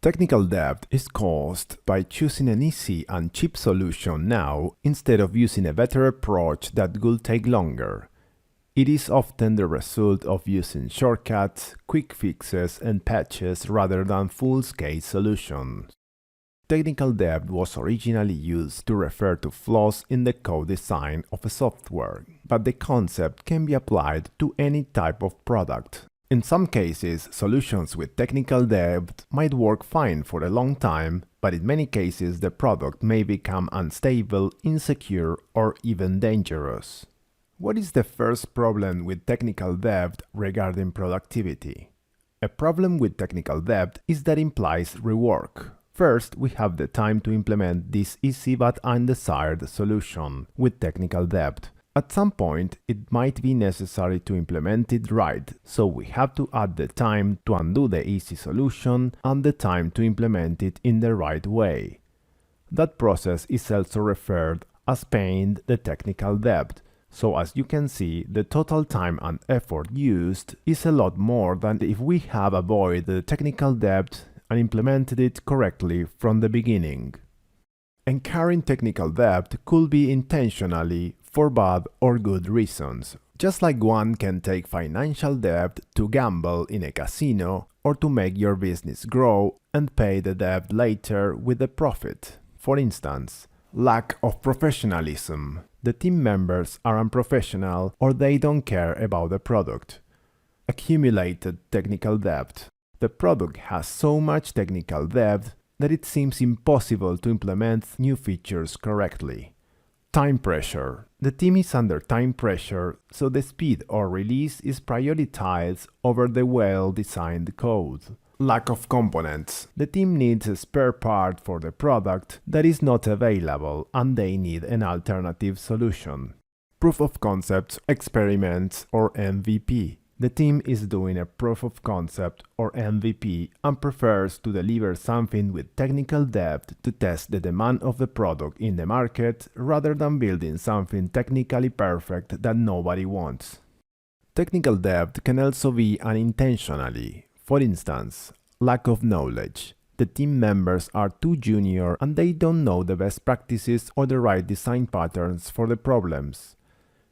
Technical debt is caused by choosing an easy and cheap solution now instead of using a better approach that will take longer. It is often the result of using shortcuts, quick fixes, and patches rather than full-scale solutions. Technical debt was originally used to refer to flaws in the code design of a software, but the concept can be applied to any type of product. In some cases, solutions with technical debt might work fine for a long time, but in many cases the product may become unstable, insecure, or even dangerous. What is the first problem with technical debt regarding productivity? A problem with technical debt is that implies rework. First, we have the time to implement this easy but undesired solution with technical debt. At some point, it might be necessary to implement it right, so we have to add the time to undo the easy solution and the time to implement it in the right way. That process is also referred as paying the technical debt, so as you can see, the total time and effort used is a lot more than if we have avoided the technical debt and implemented it correctly from the beginning. Incurring technical debt could be intentionally for bad or good reasons, just like one can take financial debt to gamble in a casino or to make your business grow and pay the debt later with a profit. For instance, lack of professionalism. The team members are unprofessional or they don't care about the product. Accumulated technical debt. The product has so much technical debt that it seems impossible to implement new features correctly. Time pressure. The team is under time pressure, so the speed or release is prioritized over the well-designed code. Lack of components. The team needs a spare part for the product that is not available and they need an alternative solution. Proof of concept, experiments, or MVP. The team is doing a proof of concept or MVP and prefers to deliver something with technical debt to test the demand of the product in the market rather than building something technically perfect that nobody wants. Technical debt can also be unintentionally. For instance, lack of knowledge. The team members are too junior and they don't know the best practices or the right design patterns for the problems.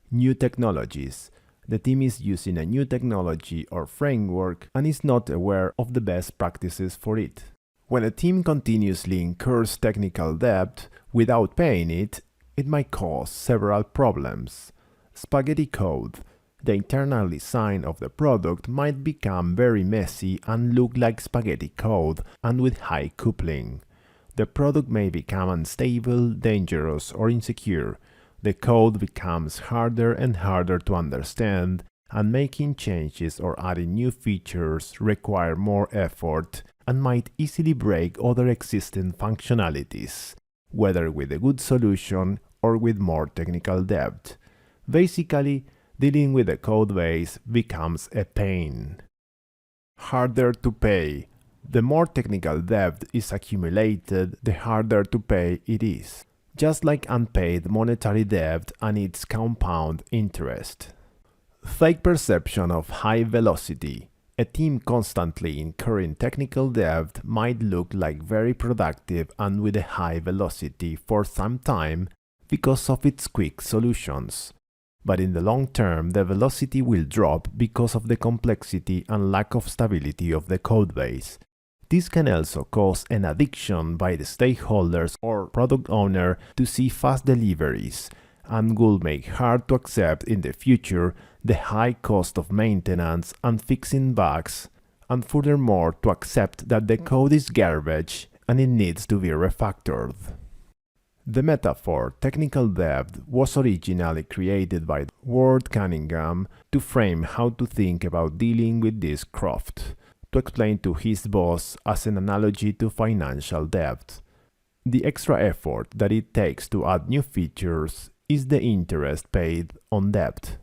New technologies. The team is using a new technology or framework and is not aware of the best practices for it. When a team continuously incurs technical debt without paying it, it might cause several problems. Spaghetti code. The internal design of the product might become very messy and look like spaghetti code and with high coupling. The product may become unstable, dangerous, or insecure. The code becomes harder and harder to understand, and making changes or adding new features require more effort and might easily break other existing functionalities, whether with a good solution or with more technical debt. Basically, dealing with the code base becomes a pain. Harder to pay. The more technical debt is accumulated, the harder to pay it is. Just like unpaid monetary debt and its compound interest. Fake perception of high velocity. A team constantly incurring technical debt might look like very productive and with a high velocity for some time because of its quick solutions. But in the long term, the velocity will drop because of the complexity and lack of stability of the codebase. This can also cause an addiction by the stakeholders or product owner to see fast deliveries and will make hard to accept in the future the high cost of maintenance and fixing bugs, and furthermore to accept that the code is garbage and it needs to be refactored. The metaphor technical debt was originally created by Cunningham to frame how to think about dealing with this craft, to explain to his boss as an analogy to financial debt. The extra effort that it takes to add new features is the interest paid on debt.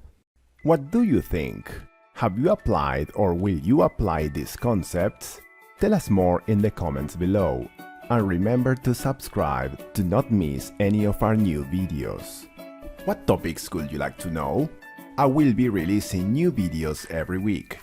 What do you think? Have you applied or will you apply these concepts? Tell us more in the comments below. And remember to subscribe to not miss any of our new videos. What topics would you like to know? I will be releasing new videos every week.